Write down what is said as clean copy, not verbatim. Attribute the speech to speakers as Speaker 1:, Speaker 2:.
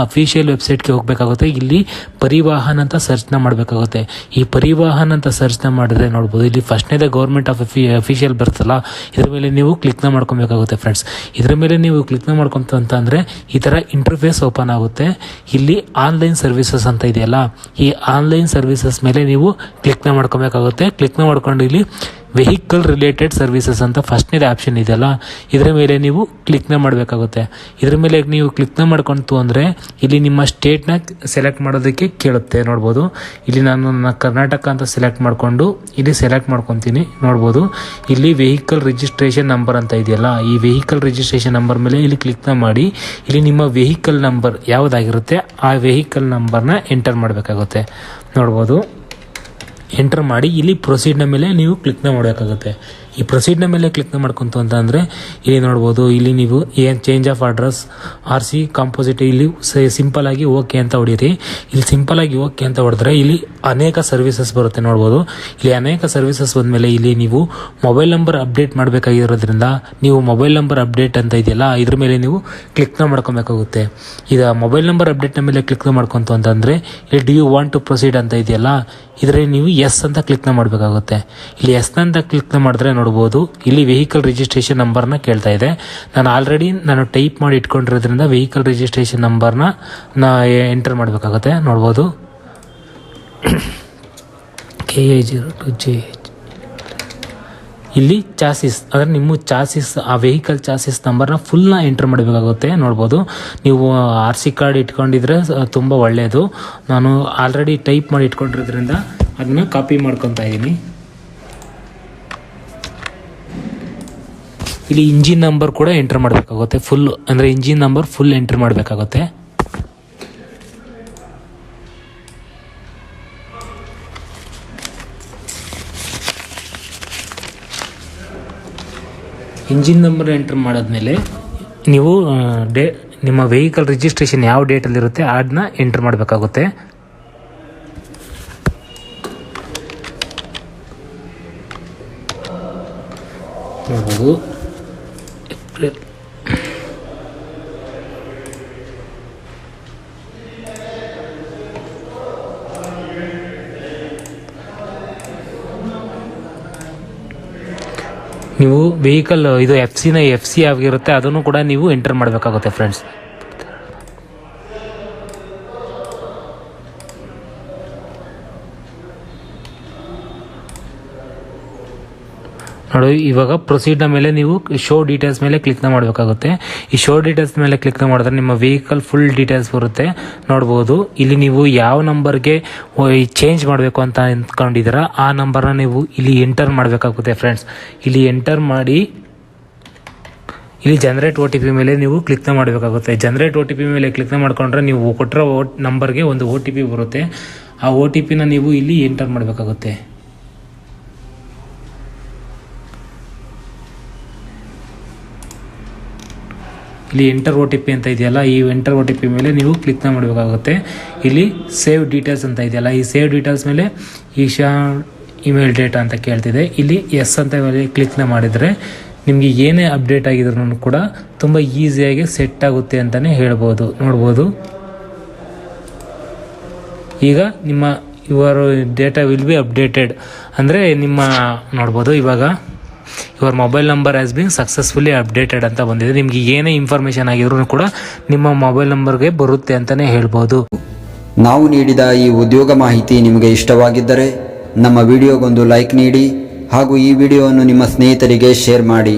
Speaker 1: Official ವೆಬ್ಸೈಟ್ಗೆ ಹೋಗಬೇಕಾಗುತ್ತೆ. ಇಲ್ಲಿ ಪರಿವಾಹನ್ ಅಂತ ಸರ್ಚ್ನ ಮಾಡಬೇಕಾಗುತ್ತೆ. ಈ ಪರಿವಾಹನ್ ಅಂತ ಸರ್ಚ್ನ ಮಾಡಿದ್ರೆ ನೋಡ್ಬೋದು, ಇಲ್ಲಿ ಫಸ್ಟ್ನೇದೇ ಗೌರ್ಮೆಂಟ್ ಆಫ್ ಅಫಿಷಿಯಲ್ ಬರುತ್ತಲ್ಲ, ಇದ್ರ ಮೇಲೆ ನೀವು ಕ್ಲಿಕ್ನ ಮಾಡ್ಕೊಬೇಕಾಗುತ್ತೆ ಫ್ರೆಂಡ್ಸ್. ಇದ್ರ ಮೇಲೆ ನೀವು ಕ್ಲಿಕ್ನ ಮಾಡ್ಕೊಂತ ಅಂತಂದರೆ ಈ ಥರ ಇಂಟರ್ಫೇಸ್ ಓಪನ್ ಆಗುತ್ತೆ. ಇಲ್ಲಿ ಆನ್ಲೈನ್ ಸರ್ವಿಸಸ್ ಅಂತ ಇದೆಯಲ್ಲ, ಈ ಆನ್ಲೈನ್ ಸರ್ವಿಸಸ್ ಮೇಲೆ ನೀವು ಕ್ಲಿಕ್ನ ಮಾಡ್ಕೊಬೇಕಾಗುತ್ತೆ. ಕ್ಲಿಕ್ನ ಮಾಡ್ಕೊಂಡು ಇಲ್ಲಿ ವೆಹಿಕಲ್ ರಿಲೇಟೆಡ್ ಸರ್ವಿಸಸ್ ಅಂತ ಫಸ್ಟ್ನೇದು ಆಪ್ಷನ್ ಇದೆಯಲ್ಲ, ಇದರ ಮೇಲೆ ನೀವು ಕ್ಲಿಕ್ನ ಮಾಡಬೇಕಾಗುತ್ತೆ. ಇದ್ರ ಮೇಲೆ ನೀವು ಕ್ಲಿಕ್ನ ಮಾಡ್ಕೊಂತು ಅಂದರೆ ಇಲ್ಲಿ ನಿಮ್ಮ ಸ್ಟೇಟ್ನ ಸೆಲೆಕ್ಟ್ ಮಾಡೋದಕ್ಕೆ ಕೇಳುತ್ತೆ. ನೋಡ್ಬೋದು, ಇಲ್ಲಿ ನಾನು ನನ್ನ ಕರ್ನಾಟಕ ಅಂತ ಸೆಲೆಕ್ಟ್ ಮಾಡಿಕೊಂಡು ಇಲ್ಲಿ ಸೆಲೆಕ್ಟ್ ಮಾಡ್ಕೊತೀನಿ. ನೋಡ್ಬೋದು, ಇಲ್ಲಿ ವೆಹಿಕಲ್ ರಿಜಿಸ್ಟ್ರೇಷನ್ ನಂಬರ್ ಅಂತ ಇದೆಯಲ್ಲ, ಈ ವೆಹಿಕಲ್ ರಿಜಿಸ್ಟ್ರೇಷನ್ ನಂಬರ್ ಮೇಲೆ ಇಲ್ಲಿ ಕ್ಲಿಕ್ನ ಮಾಡಿ ಇಲ್ಲಿ ನಿಮ್ಮ ವೆಹಿಕಲ್ ನಂಬರ್ ಯಾವುದಾಗಿರುತ್ತೆ ಆ ವೆಹಿಕಲ್ ನಂಬರ್ನ ಎಂಟರ್ ಮಾಡಬೇಕಾಗುತ್ತೆ. ನೋಡ್ಬೋದು, ಎಂಟರ್ ಮಾಡಿ ಇಲ್ಲಿ ಪ್ರೊಸೀಡ್ನ ಮೇಲೆ ನೀವು ಕ್ಲಿಕ್ನ ಮಾಡಬೇಕಾಗುತ್ತೆ. ಈ ಪ್ರೊಸೀಡ್ನ ಮೇಲೆ ಕ್ಲಿಕ್ನ ಮಾಡ್ಕೊಂತು ಅಂತ ಅಂದರೆ ಇಲ್ಲಿ ನೋಡ್ಬೋದು, ಇಲ್ಲಿ ನೀವು ಏನು change of address RC composite ಇಲ್ಲಿ ಸಿಂಪಲ್ ಆಗಿ ಓಕೆ ಅಂತ ಹೊಡೀರಿ. ಇಲ್ಲಿ ಸಿಂಪಲ್ ಆಗಿ ಓಕೆ ಅಂತ ಹೊಡೆದ್ರೆ ಇಲ್ಲಿ ಅನೇಕ ಸರ್ವಿಸಸ್ ಬರುತ್ತೆ. ನೋಡ್ಬೋದು, ಇಲ್ಲಿ ಅನೇಕ ಸರ್ವಿಸಸ್ ಬಂದಮೇಲೆ ಇಲ್ಲಿ ನೀವು ಮೊಬೈಲ್ ನಂಬರ್ ಅಪ್ಡೇಟ್ ಮಾಡಬೇಕಾಗಿರೋದ್ರಿಂದ ನೀವು ಮೊಬೈಲ್ ನಂಬರ್ ಅಪ್ಡೇಟ್ ಅಂತ ಇದೆಯಲ್ಲ, ಇದ್ರ ಮೇಲೆ ನೀವು ಕ್ಲಿಕ್ನ ಮಾಡ್ಕೊಬೇಕಾಗುತ್ತೆ. ಈಗ ಮೊಬೈಲ್ ನಂಬರ್ ಅಪ್ಡೇಟ್ನ ಮೇಲೆ ಕ್ಲಿಕ್ನ ಮಾಡ್ಕೊಂತು ಅಂತಂದರೆ ಇಲ್ಲಿ do you want to proceed ಅಂತ ಇದೆಯಲ್ಲ, ಇದರಲ್ಲಿ ನೀವು ಎಸ್ ಅಂತ ಕ್ಲಿಕ್ನ ಮಾಡಬೇಕಾಗುತ್ತೆ. ಇಲ್ಲಿ ಎಸ್ ಅಂತ ಕ್ಲಿಕ್ನ ಮಾಡಿದ್ರೆ ನೋಡ್ಬೋದು, ಇಲ್ಲಿ ವೆಹಿಕಲ್ ರಿಜಿಸ್ಟ್ರೇಷನ್ ನಂಬರ್ನ ಕೇಳ್ತಾ ಇದೆ. ನಾನು ಟೈಪ್ ಮಾಡಿ ಇಟ್ಕೊಂಡಿರೋದ್ರಿಂದ ವೆಹಿಕಲ್ ರಿಜಿಸ್ಟ್ರೇಷನ್ ನಂಬರ್ನ ಎಂಟರ್ ಮಾಡಬೇಕಾಗುತ್ತೆ. ನೋಡ್ಬೋದು, KA02JH. ಇಲ್ಲಿ ಚಾಸಿಸ್ ಅಂದರೆ ನಿಮ್ಮ ಚಾಸಿಸ್, ಆ ವೆಹಿಕಲ್ ಚಾಸಿಸ್ ನಂಬರ್ನ ಫುಲ್ನ ಎಂಟರ್ ಮಾಡಬೇಕಾಗುತ್ತೆ. ನೋಡ್ಬೋದು, ನೀವು RC ಕಾರ್ಡ್ ಇಟ್ಕೊಂಡಿದ್ರೆ ತುಂಬ ಒಳ್ಳೆಯದು. ನಾನು ಆಲ್ರೆಡಿ ಟೈಪ್ ಮಾಡಿ ಇಟ್ಕೊಂಡಿರೋದ್ರಿಂದ ಅದನ್ನ ಕಾಪಿ ಮಾಡ್ಕೊತಾ ಇದ್ದೀನಿ. ಇಲ್ಲಿ ಇಂಜಿನ್ ನಂಬರ್ ಕೂಡ ಎಂಟರ್ ಮಾಡಬೇಕಾಗುತ್ತೆ. ಫುಲ್ ಅಂದರೆ ಇಂಜಿನ್ ನಂಬರ್ ಫುಲ್ ಎಂಟರ್ ಮಾಡಬೇಕಾಗುತ್ತೆ. ಇಂಜಿನ್ ನಂಬರ್ ಎಂಟರ್ ಮಾಡಾದ್ಮೇಲೆ ನೀವು ನಿಮ್ಮ ವೆಹಿಕಲ್ ರಿಜಿಸ್ಟ್ರೇಷನ್ ಯಾವ ಡೇಟಲ್ಲಿರುತ್ತೆ ಅದನ್ನ ಎಂಟರ್ ಮಾಡಬೇಕಾಗುತ್ತೆ. ನೋಡ್ಬೋದು, ಏಪ್ರಿಲ್. ನೀವು ವೆಹಿಕಲ್ ಇದು FC ಆಗಿರುತ್ತೆ, ಅದನ್ನು ಕೂಡ ನೀವು ಎಂಟರ್ ಮಾಡಬೇಕಾಗುತ್ತೆ ಫ್ರೆಂಡ್ಸ್. ನೋಡಿ, ಇವಾಗ ಪ್ರೊಸೀಡ್ನ ಮೇಲೆ ನೀವು ಶೋ ಡೀಟೇಲ್ಸ್ ಮೇಲೆ ಕ್ಲಿಕ್ನ ಮಾಡಬೇಕಾಗುತ್ತೆ. ಈ ಶೋ ಡೀಟೇಲ್ಸ್ ಮೇಲೆ ಕ್ಲಿಕ್ನ ಮಾಡಿದ್ರೆ ನಿಮ್ಮ ವೆಹಿಕಲ್ ಫುಲ್ ಡೀಟೇಲ್ಸ್ ಬರುತ್ತೆ. ನೋಡ್ಬೋದು, ಇಲ್ಲಿ ನೀವು ಯಾವ ನಂಬರ್ಗೆ ಚೇಂಜ್ ಮಾಡಬೇಕು ಅಂತ ಅಂದ್ಕೊಂಡಿದ್ದೀರಾ ಆ ನಂಬರ್ನ ನೀವು ಇಲ್ಲಿ ಎಂಟರ್ ಮಾಡಬೇಕಾಗುತ್ತೆ ಫ್ರೆಂಡ್ಸ್. ಇಲ್ಲಿ ಎಂಟರ್ ಮಾಡಿ ಇಲ್ಲಿ ಜನರೇಟ್ OTP ಮೇಲೆ ನೀವು ಕ್ಲಿಕ್ನ ಮಾಡಬೇಕಾಗುತ್ತೆ. ಜನರೇಟ್ OTP ಮೇಲೆ ಕ್ಲಿಕ್ನ ಮಾಡ್ಕೊಂಡ್ರೆ ನೀವು ಕೊಟ್ಟಿರೋ ನಂಬರ್ಗೆ ಒಂದು OTP ಬರುತ್ತೆ. ಆ OTPನ ನೀವು ಇಲ್ಲಿ ಎಂಟರ್ ಮಾಡಬೇಕಾಗುತ್ತೆ. ಇಲ್ಲಿ ಎಂಟರ್ OTP ಅಂತ ಇದೆಯಲ್ಲ, ಈ ಎಂಟರ್ OTP ಮೇಲೆ ನೀವು ಕ್ಲಿಕ್ನ ಮಾಡಬೇಕಾಗುತ್ತೆ. ಇಲ್ಲಿ ಸೇವ್ ಡೀಟೇಲ್ಸ್ ಅಂತ ಇದೆಯಲ್ಲ, ಈ ಸೇವ್ ಡೀಟೇಲ್ಸ್ ಮೇಲೆ ಈಶಾ ಇಮೇಲ್ ಡೇಟಾ ಅಂತ ಕೇಳ್ತಿದೆ. ಇಲ್ಲಿ ಎಸ್ ಅಂತ ಮೇಲೆ ಕ್ಲಿಕ್ನ ಮಾಡಿದರೆ ನಿಮಗೆ ಏನೇ ಅಪ್ಡೇಟ್ ಆಗಿದ್ರು ಕೂಡ ತುಂಬ ಈಸಿಯಾಗಿ ಸೆಟ್ ಆಗುತ್ತೆ ಅಂತಲೇ ಹೇಳ್ಬೋದು. ನೋಡ್ಬೋದು, ಈಗ ನಿಮ್ಮ your data will be updated ಅಂದರೆ ನಿಮ್ಮ ನೋಡ್ಬೋದು, ಇವಾಗ your mobile number has been successfully updated ಅಂತ ಬಂದಿದೆ. ನಿಮಗೆ ಏನೇ ಇನ್ಫಾರ್ಮೇಷನ್ ಆಗಿದ್ರು ಕೂಡ ನಿಮ್ಮ ಮೊಬೈಲ್ ನಂಬರ್ಗೆ ಬರುತ್ತೆ ಅಂತಲೇ ಹೇಳ್ಬೋದು.
Speaker 2: ನಾವು ನೀಡಿದ ಈ ಉದ್ಯೋಗ ಮಾಹಿತಿ ನಿಮಗೆ ಇಷ್ಟವಾಗಿದ್ದರೆ ನಮ್ಮ ವಿಡಿಯೋಗೊಂದು ಲೈಕ್ ನೀಡಿ ಹಾಗೂ ಈ ವಿಡಿಯೋವನ್ನು ನಿಮ್ಮ ಸ್ನೇಹಿತರಿಗೆ ಶೇರ್ ಮಾಡಿ.